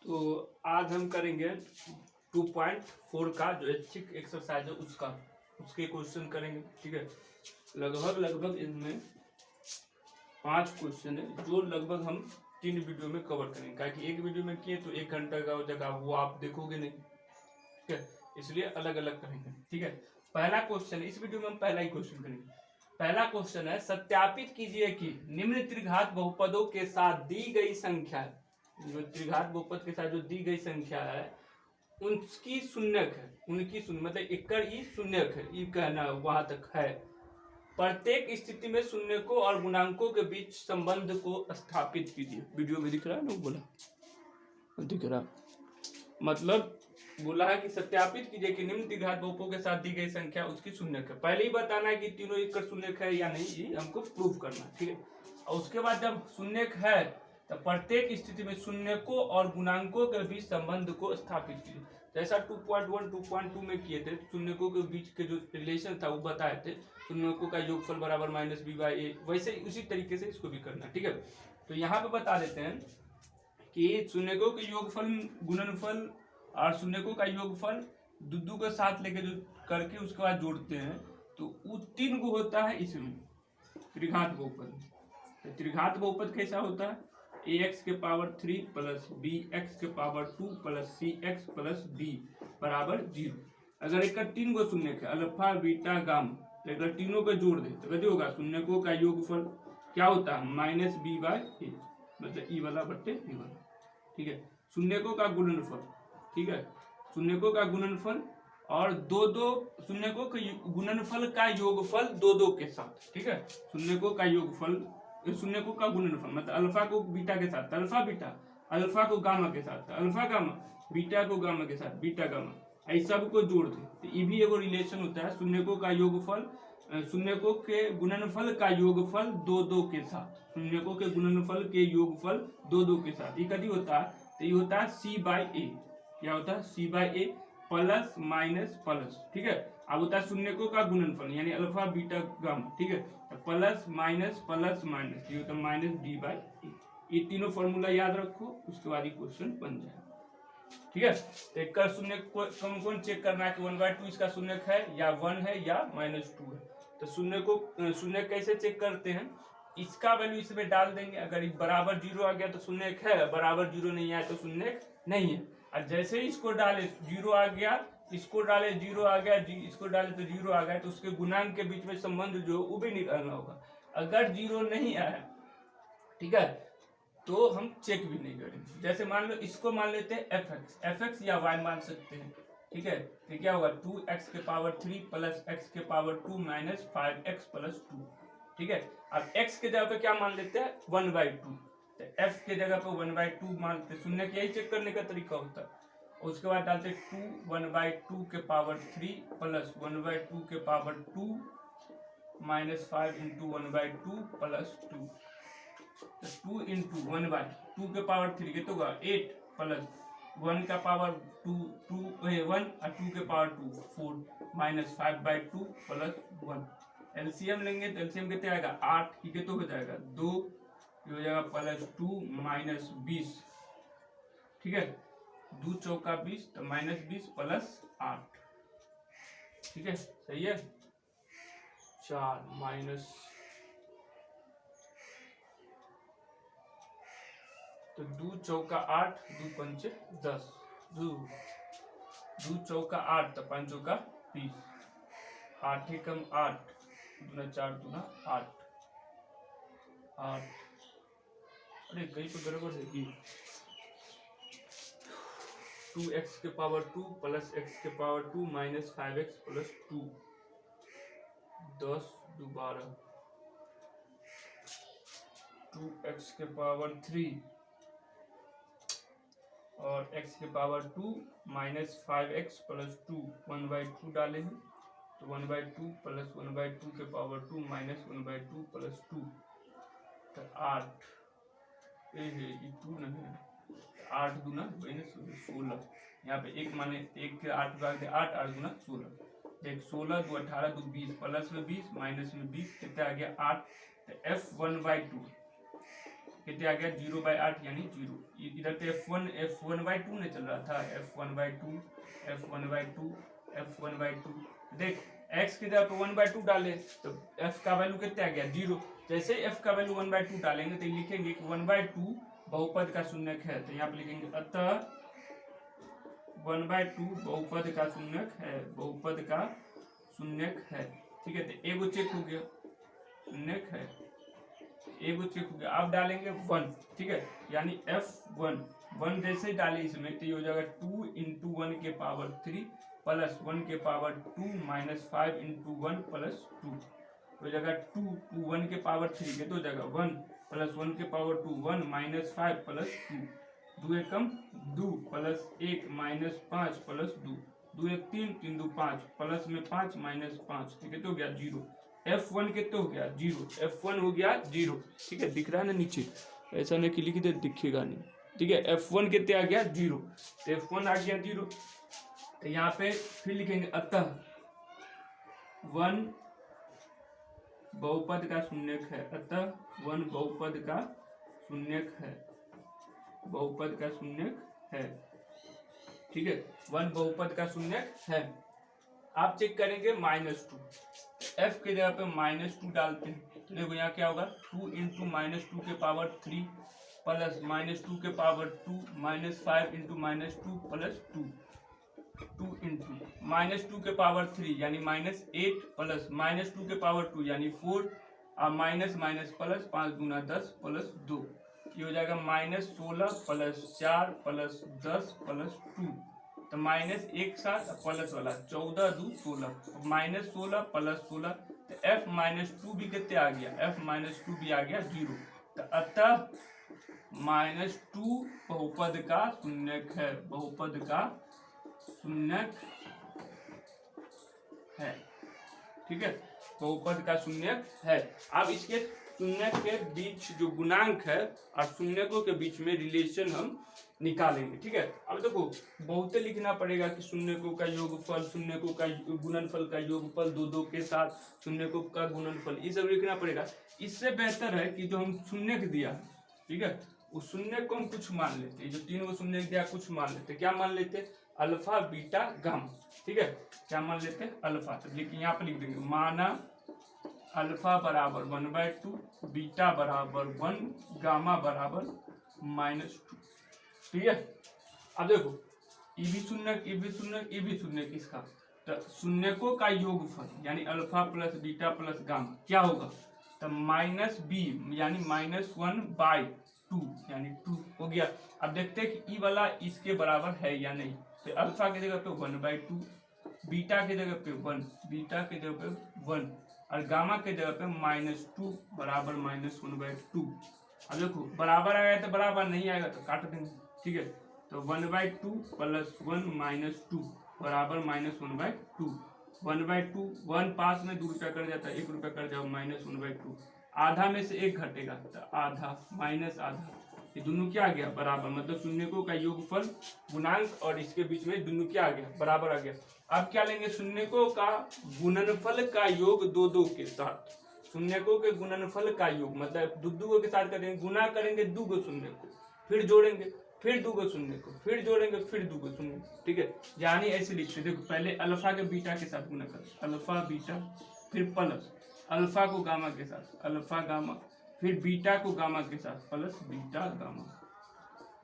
तो आज हम करेंगे 2.4 का जो ऐच्छिक एक्सरसाइज है उसके क्वेश्चन करेंगे। ठीक है, लगभग इनमें 5 क्वेश्चन है जो लगभग हम 3 वीडियो में कवर करेंगे, क्योंकि एक वीडियो में किए तो 1 घंटा का हो जाएगा, वो आप देखोगे नहीं। ठीक है, इसलिए अलग अलग करेंगे। ठीक है, पहला क्वेश्चन, इस वीडियो में हम पहला ही क्वेश्चन करेंगे। पहला क्वेश्चन है, सत्यापित कीजिए कि निम्न त्रिघात बहुपदों के साथ दी गई संख्या, जो त्रिघात बहुपद के साथ जो दी गई संख्या है उनकी शून्यक है, उनकी शून्य मतलब एकड़ ई शून्यक है, ई कहना वहां तक है। प्रत्येक स्थिति में शून्यकों और गुणांकों के बीच संबंध को स्थापित कीजिए। वीडियो में दिख रहा है ना, बोला दिख रहा, मतलब बोला है कि सत्यापित कीजिए कि निम्न त्रिघात बहुपदों के साथ दी गई संख्या उसकी शून्यक है। पहले ही बताना है कि तीनों एकड़ शून्यक है या नहीं, ये हमको प्रूव करना है। ठीक है, और उसके बाद जब शून्यक है तो प्रत्येक स्थिति में शून्यकों और गुणांकों के बीच संबंध को स्थापित कीजिए। जैसा 2.1 2.2 में किए थे, शून्यकों के बीच के जो रिलेशन था वो बताए थे, शून्यकों का योगफल बराबर -b/a, वैसे उसी तरीके से इसको भी करना। ठीक है, तो यहाँ पे बता देते हैं कि शून्यकों के योगफल गुणनफल और शून्यकों का योगफल दो के साथ लेके जो करके उसके बाद जोड़ते हैं तो वो 3 गो होता है इसमें त्रिघात बहुपद। तो त्रिघात बहुपद कैसा होता है, ax के पावर 3 प्लस bx के power 2 plus cx plus d बराबर 0। अगर एक 3 गो शून्यक है, अल्फा बीटा गामा, तो अगर तीनों को जोड़ दे तो कैसे होगा, शून्यकों का योगफल क्या होता है -b/a, मतलब ई वाला बट्टे ई वाला। ठीक है, शून्यकों का गुणनफल, ठीक है, शून्यकों का गुणनफल और दो शून्यकों के गुणनफल का योगफल दो के साथ। ठीक है, शून्यकों का योगफल, शून्यकों का गुणनफल मतलब अल्फा को बीटा के साथ अल्फा बीटा, अल्फा को गामा के साथ अल्फा गामा, बीटा को गामा के साथ बीटा गामा, ऐसा सब को जोड़ दे तो ये भी एगो रिलेशन होता है। शून्यकों का योगफल, शून्यकों के गुणनफल का योगफल दो के साथ, शून्यकों के गुणनफल के योगफल दो के साथ, ये कभी होता है तो ये होता है c/a। क्या होता है, c/a प्लस माइनस प्लस। ठीक है, अब होता है शून्यकों का गुणनफल यानी अल्फा बीटा गामा। ठीक है, तो प्लस माइनस प्लस माइनस, ये होता है -d/a। ये तीनों फॉर्मूला याद रखो, उसके बाद ये क्वेश्चन बन जाएगा। ठीक है, तो एक शून्य कौन कौन चेक करना है कि 1/2 इसका शून्यक है या 1 है या -2 है। तो शून्य को शून्य कैसे चेक करते हैं, इसका वैल्यू इसमें डाल देंगे, अगर बराबर 0 आ गया तो शून्यक है, बराबर 0 नहीं आया तो शून्यक नहीं है। और जैसे ही इसको डाले 0 आ गया, इसको डाले 0 आ गया, इसको डाले तो 0 आ गया, तो उसके गुणांक के बीच में संबंध जो वो भी निकालना होगा। अगर 0 नहीं आया, ठीक है, तो हम चेक भी नहीं करेंगे। जैसे मान लो इसको मान लेते हैं fx या y मान सकते हैं। ठीक है, तो क्या होगा 2x के पावर 3 प्लस x के पावर 2 माइनस 5x प्लस 2। ठीक है, अब x के जगह पे क्या मान लेते हैं 1/2, तो f के जगह पे 1/2 मानते, शून्य के यही चेक करने का तरीका होता है। उसके बाद डालते 2 1/2 के पावर 3 प्लस 1/2 के पावर 2 माइनस 5 इंटू 1/2 प्लस 2, तो 2 इंटू 1/2 के पावर 3 कितना होगा 8 प्लस 1 का पावर 2 1 और 2 के पावर 2 4 माइनस 5/2 प्लस 1। एलसीएम लेंगे तो एलसीएम कितना आएगा 8, ये कितना हो जाएगा 2, ये हो जाएगा प्लस 2 माइनस 20। ठीक है, 2 चौका 20 तो -20 प्लस 8। ठीक है, सही है, 4 माइनस, तो 2 चौका 8, 2 पंचे 10, 2 चौका 8 तो 5 चौका 20, 8 एकम 8, 2 4 2 8, अरे कहीं पे गड़बड़ है कि 2x के पावर 2 प्लस x के power 2 minus 5x plus 2, 10 2 12, 2x के पावर 3 और x के पावर 2 माइनस 5x प्लस 2, 1/2 डाले हैं तो 1/2 प्लस 1/2 के पावर 2 माइनस 1/2 प्लस 2, तो 8, ये 2 नहीं है, 8 दूना 16, यहाँ पे एक माने 1 के 8 भाग 8, 8 दूना 16, देख 16 2 18 2 20, प्लस में 20 माइनस में 20 कितना आ गया 8, तो f 1/2 कितने आ गया 0/8 यानी 0। इधर पे f1/2 ने चल रहा था, f1/2 f1/2 f1/2। देख x की जगह पे 1/2 डाले तो f का वैल्यू कितना आ गया 0। जैसे f का वैल्यू 1/2 डालेंगे तो लिखेंगे कि 1/2 बहुपद का शून्यक है। तो यहाँ पे लिखेंगे अतः 1/2 बहुपद का शून्यक है, बहुपद का शून्यक है। ठीक है, तो एगो चेक हो गया, शून्यक है, एगो चेक हो गया। आप डालेंगे 1, ठीक है, यानी f1 जैसे ही डाले इसमें तो ये हो जाएगा 2 × 1 के पावर 3 प्लस 1 के पावर 2 माइनस 5 × 1 प्लस 2 हो जाएगा 2 1 के पावर 3 के 2 जगह 1 प्लस 1 के पावर 2 1 माइनस 5 प्लस 2 2 एकम 2 प्लस 1 माइनस 5 प्लस 2 2 1 3 3 2 5 प्लस में 5 माइनस 5। ठीक है, तो हो गया 0। f1 कितना हो गया 0, f1 हो गया 0। ठीक है, दिख रहा है ना नीचे, ऐसा नहीं कि लिख दे दिखेगा नहीं। ठीक है, f1 कितने आ गया 0, तो f1 आ गया 0। तो यहाँ पे फिर लिखेंगे अतः 1 बहुपद का शून्यक है, अतः 1 बहुपद का शून्यक है, बहुपद का शून्यक है। ठीक है, 1 बहुपद का शून्यक है। आप चेक करेंगे -2, f के जगह पे -2 डालते हैं तो देखो यहाँ क्या होगा 2 × -2 के पावर 3 प्लस -2 के पावर 2 माइनस 5 × -2 प्लस 2 2 × -2 के पावर 3 यानी -8 प्लस -2 के पावर 2 यानी 4 और माइनस माइनस प्लस 5 × 10 प्लस 2 ये हो जाएगा -16 प्लस 4 प्लस 10 प्लस 2 तो माइनस एक साथ प्लस वाला 14 2 16 -16 प्लस 16 तो f-2 भी कितने आ गया, f-2 भी आ गया 0। तो अतः -2 बहुपद का शून्यक है, बहुपद का शून्यक है। ठीक है, बहुपद का शून्यक है। अब इसके शून्यक के बीच जो गुणांक है और शून्यकों के बीच में रिलेशन हम निकालेंगे। ठीक है, अब देखो बहुत लिखना पड़ेगा कि शून्यकों का योगफल, शून्यकों का गुणनफल का योगफल 2 के साथ शून्यकों का गुणनफल, ये सब लिखना पड़ेगा। इससे बेहतर है कि जो हम शून्यक दिया, ठीक है, उस शून्यक को हम कुछ मान लेते, जो 3 शून्यक दिया कुछ मान लेते। क्या मान लेते, अल्फा बीटा गामा। ठीक है, क्या मान लेते, अल्फा। तो लेकिन यहाँ पे लिख देंगे माना अल्फा बराबर 1/2, बीटा बराबर 1, गामा बराबर -2। ठीक है, अब देखो ये भी शून्यक, ये भी शून्यक, ये भी शून्यक इसका, तो शून्यकों का योगफल यानी alpha plus beta plus gamma क्या होगा, तो -b यानी -1/2 यानी 2 हो गया। अब देखते हैं कि ई वाला इसके बराबर है या नहीं। तो अल्फा की जगह पे 1/2, बीटा की जगह पे 1, बीटा की जगह पे 1 और गामा के जगह पे -2 बराबर -1/2। अब देखो बराबर आएगा तो बराबर, नहीं आएगा तो काट देंगे। ठीक है, तो 1/2 प्लस 1 -2 बराबर -1/2। 1/2 1 पास में 2 रुपया कर जाता है, 1 रुपया कर जाओ -1/2। आधा में से 1 घटेगा तो आधा माइनस आधा, ये दोनों क्या आ गया बराबर, मतलब शून्यकों का योगफल गुणांक और इसके बीच में दोनों क्या आ गया बराबर आ गया। अब क्या लेंगे, शून्यकों का गुणनफल का योग 2 के साथ, शून्यकों के गुणनफल का योग मतलब 2 के साथ करेंगे, गुना करेंगे 2 शून्य को, फिर जोड़ेंगे, फिर 2 शून्य को, फिर जोड़ेंगे, फिर 2 शून्य। ठीक है, यानी ऐसे लिखते, देखो पहले अल्फा के बीटा के साथ गुना कर, अल्फा बीटा, फिर प्लस अल्फा को गामा के साथ, अल्फा गामा, फिर बीटा को गामा के साथ प्लस बीटा गामा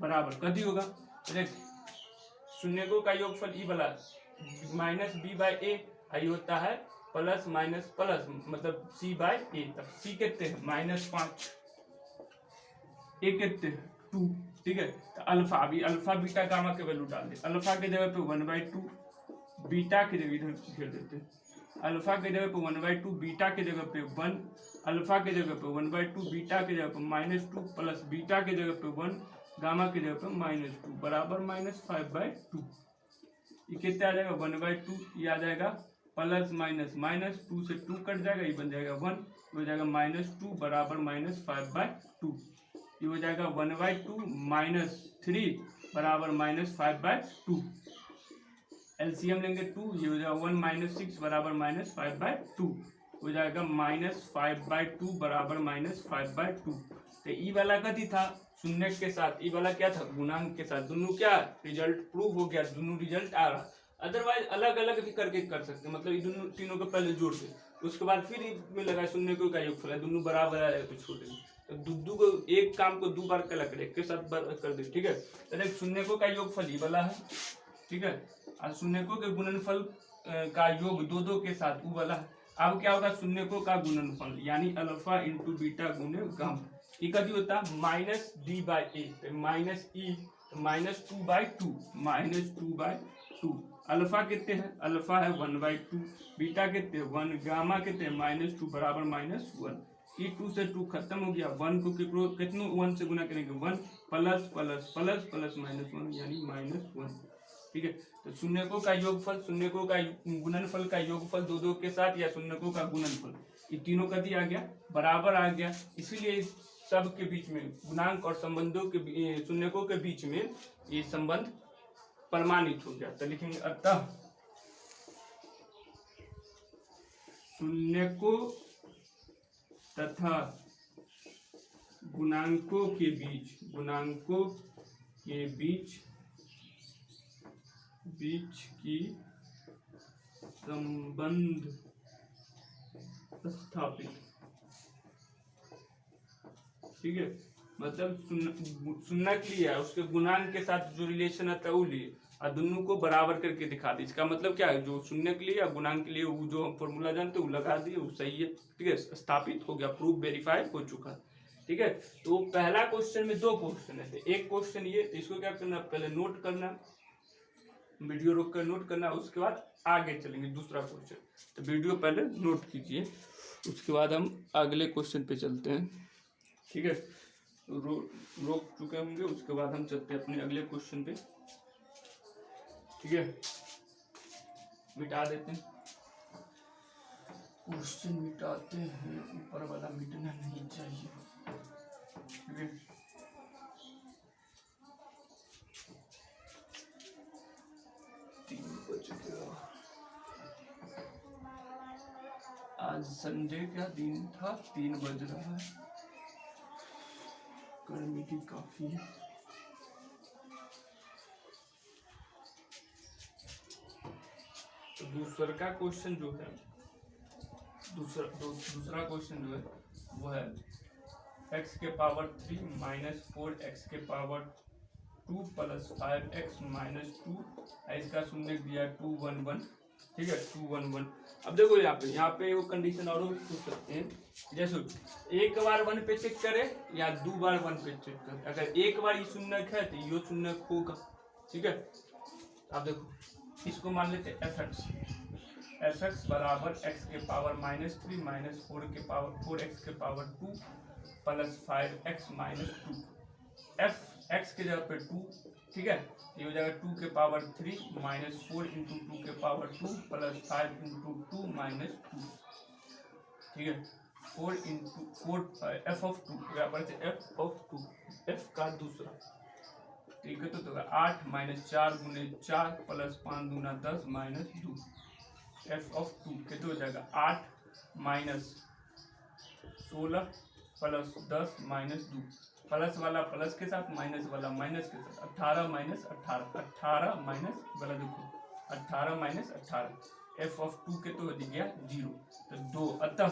बराबर कभी होगा। देख शून्यकों का योगफल ई वाला -b/a आई होता है प्लस माइनस प्लस मतलब c/a, तब c कितने हैं -5, a कितने हैं 2। ठीक है, तो अल्फा, अभी अल्फा बीटा गामा के वैल्यू डाल दे। अल्फा के जगह पे 1/2, बीटा के जगह इधर घेर देते, अल्फा के जगह पे 1/2, बीटा के जगह पे 1, अल्फा के जगह पे 1/2, बीटा के जगह पे -2 प्लस बीटा के जगह पे 1, गामा के जगह पे -2 बराबर -5/2। ये कितना आ जाएगा 1/2, ये आ जाएगा प्लस माइनस माइनस 2 से 2 कट जाएगा, ये बन जाएगा 1, ये हो जाएगा -2 बराबर -5/2। ये हो जाएगा 1/2 -3 बराबर -5/2। एलसीएम लेंगे 2, ये हो जाएगा 1 - 6 बराबर -5/2, हो जाएगा -5/2 बराबर -5/2। तो ई वाला कथी था शून्य के साथ, ई वाला क्या था गुणांक के साथ, दोनों क्या रिजल्ट प्रूव हो गया, दोनों रिजल्ट आ रहा। अदरवाइज अलग अलग भी करके कर सकते हैं, मतलब ये दोनों तीनों को पहले जोड़ के उसके बाद फिर में लगा शून्य को का योगफल है, दोनों बराबर है तो छोड़ देंगे, तो दो को एक काम को 2 बार कला करे एक के साथ कर दे, ठीक है। तो देख शून्य को का योगफल ये वाला है, ठीक है, और शून्य को के गुणनफल का योग 2 के साथ वो वाला है। अब क्या होगा शून्य को का गुणनफल यानी अल्फा इंटू बीटा गुणे गामा, ये कभी होता है minus D by A minus E -2/2 -2/2। Alpha कितने हैं, अल्फा है 1/2, बीटा कितने 1, गामा कितने -2 बराबर -1। ई 2 से 2 खत्म हो गया, 1 को कितनों 1 से गुना करेंगे 1 प्लस प्लस प्लस प्लस -1 यानी -1, ठीक है। तो शून्यकों का योगफल, शून्यकों का गुणनफल का योगफल 2 के साथ या शून्यकों का गुणनफल, ये तीनों का दिया गया बराबर आ गया, इसीलिए सब के बीच में गुणांक और संबंधों के शून्यकों के बीच में ये संबंध प्रमाणित हो गया। तो लिखेंगे अतः शून्यकों तथा गुणांकों के बीच की संबंध स्थापित, ठीक है, मतलब शून्य लिया उसके गुणांक के साथ जो रिलेशन है वो लिए और दोनों को बराबर करके दिखा दी। इसका मतलब क्या है, जो शून्य के लिए या गुणांक के लिए वो जो हम फॉर्मूला जानते हैं वो लगा दिए, वो सही है, ठीक है, स्थापित हो गया, प्रूफ वेरीफाई हो चुका है, ठीक है। तो पहला क्वेश्चन में 2 क्वेश्चन है, एक क्वेश्चन ये, इसको क्या करना पहले नोट करना, वीडियो रोक कर नोट करना, उसके बाद आगे चलेंगे दूसरा क्वेश्चन। तो वीडियो पहले नोट कीजिए, उसके बाद हम अगले क्वेश्चन पे चलते हैं, ठीक है। रोक चुके होंगे, उसके बाद हम चलते हैं अपने अगले क्वेश्चन पे, ठीक है। मिटा देते हैं क्वेश्चन, मिटाते हैं, ऊपर वाला मिटना नहीं चाहिए, ठीक है। आज संडे का दिन था, 3 बज रहा है, गर्मी भी काफी है। तो दूसरा क्वेश्चन जो है, दूसरा क्वेश्चन जो है वो है x के पावर 3 -4 x के पावर 2 प्लस 5x -2 है, इसका शून्य दिया 2 1 1, ठीक है, 2 1 1। अब देखो यहाँ पे वो कंडीशन और पूछ सकते हैं, जैसे एक बार 1 पे चेक करे या 2 बार 1 पे चेक करे, अगर एक बार ये शून्य है तो ये शून्य होगा, ठीक है। अब देखो इसको मान लेते हैं fx बराबर x के पावर -3 -4 के पावर 4x के power 2 plus 5x -2, f x के जगह पे 2, ठीक है, ये हो जाएगा 2 के पावर 3 -4 इंटू 2 के पावर 2 प्लस 5 इंटू 2 -2, ठीक है, 4 इंटू 4 f ऑफ 2 यहाँ पर f ऑफ 2 f का दूसरा, ठीक है। तो 8 -4 गुने 4 प्लस 5 दूना 10 -2, f ऑफ 2 कितना हो जाएगा 8 -16 प्लस 10 -2, प्लस वाला प्लस के साथ माइनस वाला माइनस के साथ 18 -18 18 माइनस वाला देखो 18 -18, f ऑफ 2 के तो दिख गया 0। तो 2 अतः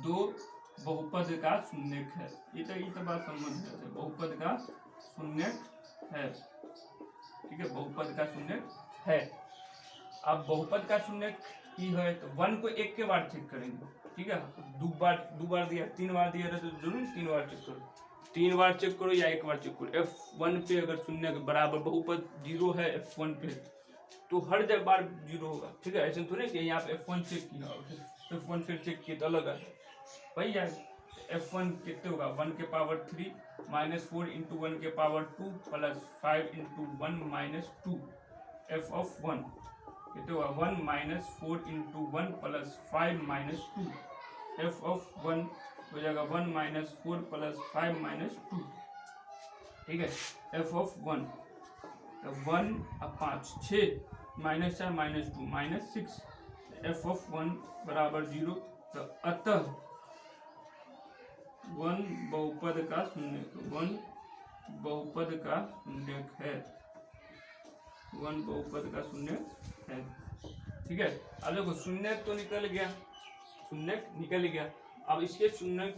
2 बहुपद का शून्यक है, ये तो बात समझ गए, बहुपद का शून्यक है, ठीक है, बहुपद का शून्यक है। अब बहुपद का शून्यक ही है तो 1 को 1 के बार चेक करेंगे, ठीक है, 2 बार दिया 3 बार दिया तो जरूर 3 बार चेक करो, 3 बार चेक करो या 1 बार चेक करो। f1 पे अगर शून्य के बराबर बहुपद 0 है f1 पे तो हर जगह बार 0 होगा, ठीक है, ऐसे थोड़ी कि यहाँ पे f1 चेक किया f1 फिर चेक किया तो अलग है भाई यार। f1 कितने होगा 1 के पावर 3 -4 इंटू 1 के power 2 plus 5 into 1 -2, f of 1 कितने होगा 1 -4 इंटू 1 प्लस 5 -2, f ऑफ 1 हो जाएगा 1 -4 प्लस 5 -2, ठीक है, f ऑफ 1 तो 1 अब 5 6 -4 -2 -6, f ऑफ 1 बराबर 0। तो अतः वन बहुपद का शून्यक, वन बहुपद का शून्यक है, वन बहुपद का शून्यक है। ठीक है, अब देखो शून्यक तो निकल गया, शून्यक निकल गया। अब इसके शून्यक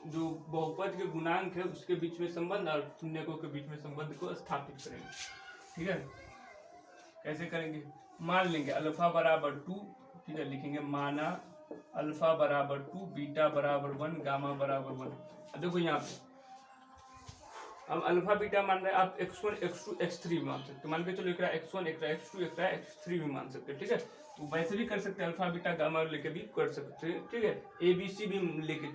जो बहुपद के गुणांक है उसके बीच में संबंध और शून्यकों के बीच में संबंध को स्थापित करेंगे। ठीक है, कैसे करेंगे? मान लेंगे अल्फा बराबर 2, ठीक है, लिखेंगे माना अल्फा बराबर 2, बीटा बराबर 1, गामा बराबर 1। अब देखो यहाँ पे हम अल्फा बीटा मान रहे हैं, आप x1 x2 x3 भी मान सकते, मान के चलो एक x1 एक x2 एक x3 भी मान सकते हैं। ठीक है, तो वैसे भी कर सकते हैं, अल्फा बीटा गामा लेके भी कर सकते हैं। ठीक है, ABC भी लेके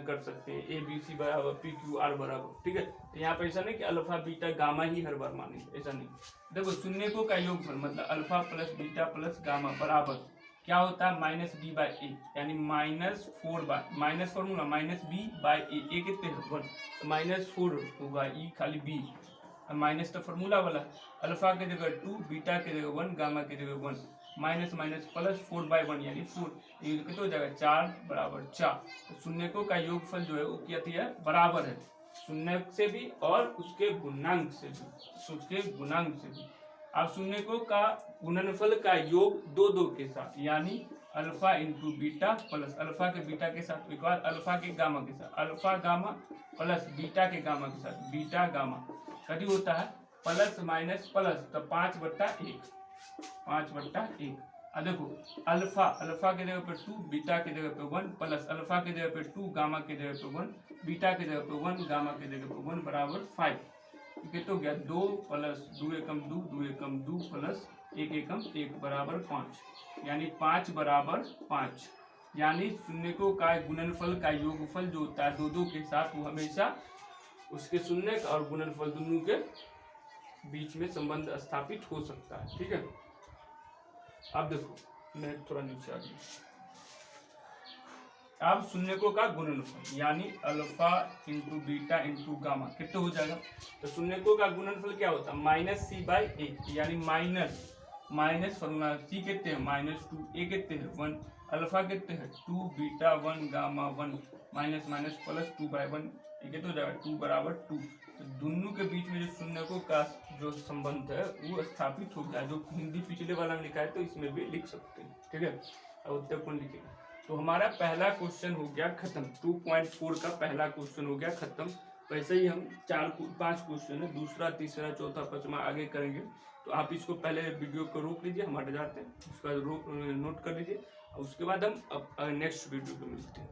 कर सकते हैं, ABC बराबर PQ R बराबर। ठीक है, तो यहाँ पर ऐसा नहीं कि अल्फा बीटा गामा ही हर बार मानेंगे, ऐसा नहीं। देखो शून्यकों का योगफल मतलब alpha plus beta plus gamma बराबर क्या होता है? -b/a, यानी -4 bye minus formula -b/a, a कितने हैं 1, -4 होगा, e खाली b, माइनस तो फॉर्मूला वाला, अल्फा के जगह 2, बीटा के जगह 1, गामा के जगह 1, माइनस माइनस प्लस 4/1 यानी 4, ये कितना हो जाएगा 4 बराबर 4। तो शून्यकों का योगफल जो है वो क्या है? बराबर है, शून्यक से भी और उसके गुणांक से भी, उसके गुणांक से भी। अब शून्यकों का गुणनफल का योग 2 के साथ, यानी alpha into beta plus alpha के बीटा के साथ, एक बार अल्फा के गामा के साथ, अल्फा गामा प्लस बीटा के गामा के साथ, बीटा गामा कभी होता है प्लस माइनस प्लस, तो 5/1, 5/1। अब देखो अल्फा के जगह पे 2, बीटा के जगह पे 1, प्लस अल्फा के जगह पे 2, गामा के जगह पे 1, बीटा के जगह पे 1, गामा के जगह पे 1 बराबर 5। तो गया 2 प्लस 2 एकम 2, 2 एकम 2 प्लस 1 एकम 1 बराबर 5, यानी 5 बराबर 5। यानी शून्यकों का गुणनफल का योगफल जो होता है 2 के साथ, वो हमेशा उसके शून्यक और गुणनफल दोनों के बीच में संबंध स्थापित हो सकता है। ठीक है, अब देखो मैं थोड़ा नीचे आ गया। अब शून्यकों का गुणनफल यानी alpha into beta into gamma कितना हो जाएगा? तो शून्यकों का गुणनफल क्या होता है? -c/a, यानी माइनस फॉर्मूला c कितने हैं? -2, a कितने हैं? 1, अल्फा कितने हैं? 2, beta 1, gamma 1, minus minus plus 2/1, ये तो हो जाएगा 2 बराबर 2। तो दोनों के बीच में जो शून्यकों का जो संबंध है वो स्थापित हो गया। जो हिंदी पिछले वाला में लिखा है तो इसमें भी लिख सकते हैं। ठीक है, अब उत्तर कौन लिखेगा? तो हमारा पहला क्वेश्चन हो गया खत्म, 2.4 का पहला क्वेश्चन हो गया खत्म। वैसे ही हम 4-5 क्वेश्चन है, दूसरा तीसरा चौथा पांचवा आगे करेंगे। तो आप इसको पहले वीडियो को रोक लीजिए, हम हट जाते हैं, उसके बाद नोट कर लीजिए, और उसके बाद हम अब नेक्स्ट वीडियो पे मिलते हैं।